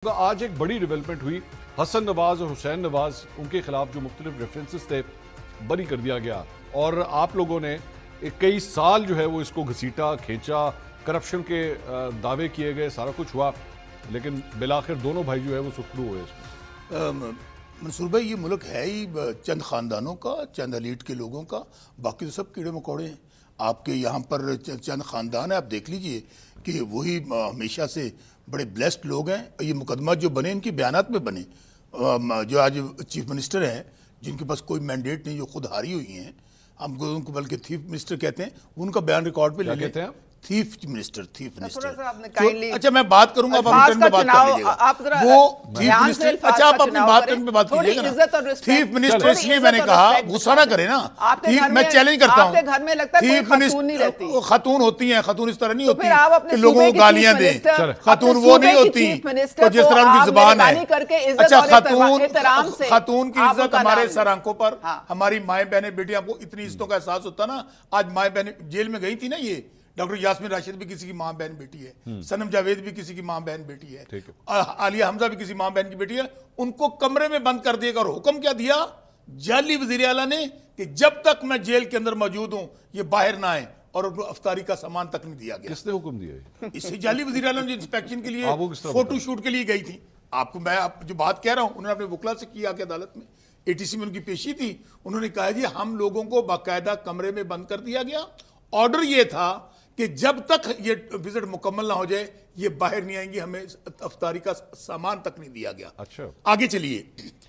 آج ایک بڑی ڈیولپمنٹ ہوئی. حسن نواز اور حسین نواز ان کے خلاف جو مختلف ریفرنسز تھے بری کر دیا گیا اور آپ لوگوں نے کئی سال جو ہے وہ اس کو گھسیٹا کھینچا, کرپشن کے دعوے کیے گئے, سارا کچھ ہوا, لیکن بالآخر دونوں بھائی جو ہے وہ سخرو ہوئے اس میں. منصور بھائی, یہ ملک ہے ہی چند خاندانوں کا, چند ایلیٹ کے لوگوں کا, باقی تو سب کیڑے مکوڑے ہیں. آپ کے یہاں پر چند خاندان ہیں, آپ دیکھ لیجئے کہ وہی ہمیشہ سے بڑے بلیسڈ لوگ ہیں. یہ مقدمہ جو بنے ان کی بیانات میں بنے, جو آج چیف منسٹر ہیں جن کے پاس کوئی مینڈیٹ نہیں, جو خود ہاری ہوئی ہیں, ہم کو ان کو بلکہ تھیف منسٹر کہتے ہیں, ان کا بیان ریکارڈ پہ لے لیتے ہیں. تھیف منسٹر اچھا میں بات کروں گا, اب ہم ٹرن پہ بات کر لیجیے گا. وہ تھیف منسٹر, اچھا آپ اپنی بات ٹرن پہ بات کیجیے گا نا. تھیف منسٹر اس لیے میں نے کہا, غصہ نہ کرے نا, میں چیلنج کرتا ہوں. تھیف منسٹر خاتون ہوتی ہیں, خاتون اس طرح نہیں ہوتی کہ لوگوں کو گالیاں دیں, خاتون وہ نہیں ہوتی تو جس طرح ان کی زبان ہے. اچھا خاتون کی عزت ہمارے سر آنکھوں پر, ہماری مائیں بہنیں بیٹیاں کو اتنی عزتوں کا احساس ہوتا نا. آج مائیں بہنیں جیل میں گئی تھی نا, یہ ڈاکٹر یاسمین راشد بھی کسی کی ماں بہن بیٹی ہے, سنم جاوید بھی کسی کی ماں بہن بیٹی ہے, عالیہ حمزہ بھی کسی ماں بہن کی بیٹی ہے. ان کو کمرے میں بند کر دیا گا, اور حکم کیا دیا جعلی وزیر اعلیٰ نے کہ جب تک میں جیل کے اندر موجود ہوں یہ باہر نہ آئیں, اور ان کو افطاری کا سامان تک نہیں دیا گیا. کس نے حکم دیا؟ اس سے جعلی وزیر اعلیٰ نے انسپیکشن کے لیے فوٹو شوٹ کے لیے گئی تھی. آپ کو میں جو بات کہہ رہا ہوں, انہوں نے اپنے وکلا سے کیا کہ عدالت میں ATC میں ان کی پیشی تھی, انہوں نے کہا جی ہم لوگوں کو باقاعدہ کمرے میں بند کر دیا گیا, آرڈر یہ تھا کہ جب تک یہ وزٹ مکمل نہ ہو جائے یہ باہر نہیں آئیں گی, ہمیں افطاری کا سامان تک نہیں دیا گیا. اچھا آگے چلیے.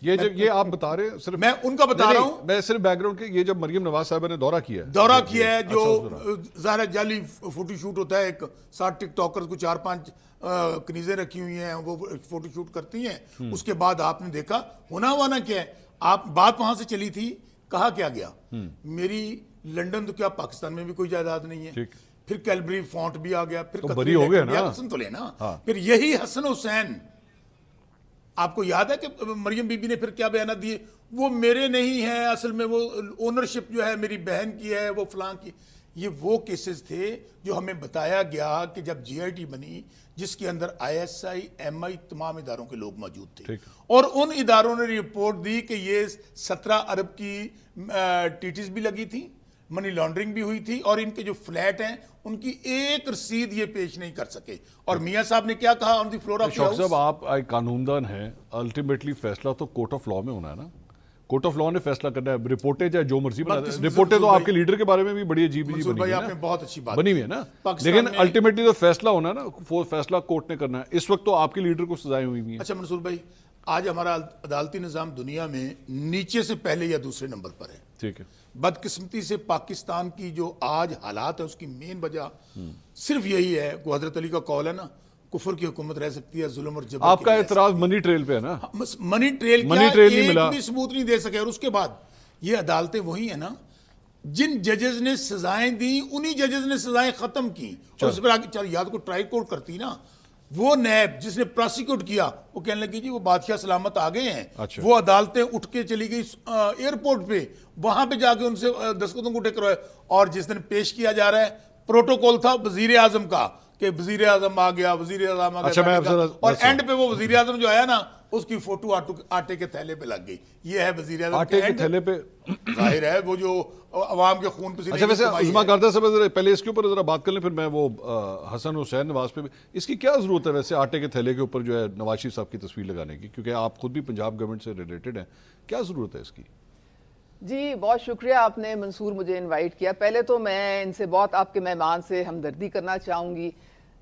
یہ آپ بتا رہے ہیں, صرف میں ان کا بتا رہا ہوں, میں صرف بیک گراؤنڈ کے, یہ جب مریم نواز صاحبہ نے دورہ کیا ہے جو ظاہر جعلی فوٹو شوٹ ہوتا ہے, ایک 60 ٹک ٹاکرز کو 4-5 کنیزیں رکھی ہوئی ہیں, وہ فوٹو شوٹ کرتی ہیں. اس کے بعد آپ نے دیکھا ہونا ہوانا کیا ہے, آپ بات وہاں سے چلی تھی, کہا کیا گیا میری لنڈن تو کیا پاکستان میں بھی کوئی جائیداد نہیں ہے, پھر کیلبری فونٹ بھی آ گیا, پھر بری ہو گیا نا, حسن تو لینا. پھر یہی حسن حسین, آپ کو یاد ہے کہ مریم بی بی نے پھر کیا بیانات دیے, وہ میرے نہیں ہیں اصل میں, وہ اونرشپ جو ہے میری بہن کی ہے, وہ فلاں کی. یہ وہ کیسز تھے جو ہمیں بتایا گیا کہ جب GIT بنی, جس کے اندر ISI MI تمام اداروں کے لوگ موجود تھے, اور ان اداروں نے رپورٹ دی کہ یہ 17 ارب کی TTs بھی لگی تھی, منی لانڈرنگ بھی ہوئی تھی, اور ان کے جو فلیٹ ہیں ان کی ایک رسید یہ پیش نہیں کر سکے. اور میاں صاحب نے کیا کہا آن دی فلور آف شوق صاحب, آپ ایک قانون دان ہیں, الٹیمیٹلی فیصلہ تو کورٹ آف لاء میں ہونا ہے نا, کورٹ آف لاء نے فیصلہ کرنا ہے. رپورٹیں چاہے جو مرضی بنا دیں, رپورٹیں تو آپ کے لیڈر کے بارے میں بھی بڑی عجیب بنی ہوئی ہے نا, لیکن الٹیمیٹلی تو فیصلہ ہونا ہے نا, فیصلہ کورٹ نے کرنا ہے. اس وقت تو آپ کے لیڈر کو سزائیں ہوئی ہیں. اچھا منصور بھائی, آج ہمارا عدالتی نظام دنیا میں نیچے سے پہلے یا دوسرے نمبر پر ہے. ٹھیک ہے, بدقسمتی سے پاکستان کی جو آج حالات ہے اس کی مین وجہ صرف یہی ہے, کو حضرت علی کا قول ہے نا, کفر کی حکومت رہ سکتی ہے, ظلم اور جبر. آپ کا اعتراض منی ٹریل پہ ہے نا, منی ٹریل کیا ایک بھی ثبوت نہیں دے سکے. اور اس کے بعد یہ عدالتیں وہی ہیں نا جن ججز نے سزائیں دی, انہی ججز نے سزائیں ختم کی, اور اس پر آگے یاد کو ٹرائی کورٹ کرتی نا, وہ نیب جس نے پراسیکیوٹ کیا وہ کہنے لگی جی وہ بادشاہ سلامت آ گئے ہیں. وہ عدالتیں اٹھ کے چلی گئی ایئرپورٹ پہ, وہاں پہ جا کے ان سے دستخطوں کو ٹیک کروائے, اور جس دن پیش کیا جا رہا ہے پروٹوکول تھا وزیر اعظم کا کہ وزیر اعظم آ گیا, وزیر اعظم آ گیا, اور اینڈ پہ وہ وزیر اعظم جو آیا نا اس کی فوٹو آٹے کے تھیلے پہ لگ گئی. یہ ہے وزیر اعظم آٹے کے تھیلے پہ, ظاہر ہے وہ جو عوام کے خون پسینے. اچھا ویسے عظمیٰ کارتا صاحب پہلے اس کے اوپر ذرا بات کر لیں, پھر میں وہ حسن حسین نواز پہ بھی, اس کی کیا ضرورت ہے ویسے آٹے کے تھیلے کے اوپر جو ہے نواز شریف صاحب کی تصویر لگانے کی, کیونکہ آپ خود بھی پنجاب گورنمنٹ سے ریلیٹڈ ہیں, کیا ضرورت ہے اس کی؟ جی بہت شکریہ آپ نے منصور مجھے انوائٹ کیا. پہلے تو میں ان سے بہت آپ کے مہمان سے ہمدردی کرنا چاہوں گی.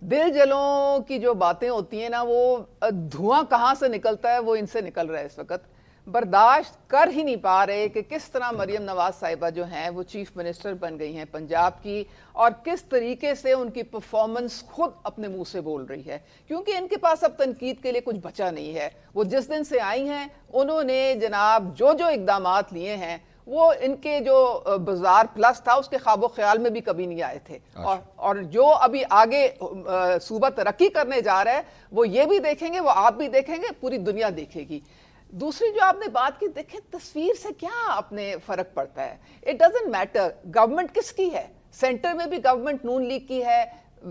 دل جلوں کی جو باتیں ہوتی ہیں نا, وہ دھواں کہاں سے نکلتا ہے وہ ان سے نکل رہا ہے اس وقت. برداشت کر ہی نہیں پا رہے کہ کس طرح مریم نواز صاحبہ جو ہیں وہ چیف منسٹر بن گئی ہیں پنجاب کی, اور کس طریقے سے ان کی پرفارمنس خود اپنے منہ سے بول رہی ہے, کیونکہ ان کے پاس اب تنقید کے لیے کچھ بچا نہیں ہے. وہ جس دن سے آئی ہیں انہوں نے جناب جو اقدامات لیے ہیں وہ ان کے جو بازار پلس تھا اس کے خواب و خیال میں بھی کبھی نہیں آئے تھے. اور جو ابھی آگے صوبہ ترقی کرنے جا رہا ہے وہ یہ بھی دیکھیں گے, وہ آپ بھی دیکھیں گے, پوری دنیا دیکھے گی. دوسری جو آپ نے بات کی, دیکھیں تصویر سے کیا اپنے فرق پڑتا ہے, اٹ ڈزنٹ میٹر گورنمنٹ کس کی ہے. سینٹر میں بھی گورنمنٹ نون لیگ کی ہے,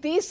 30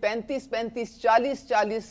35-35, 40-40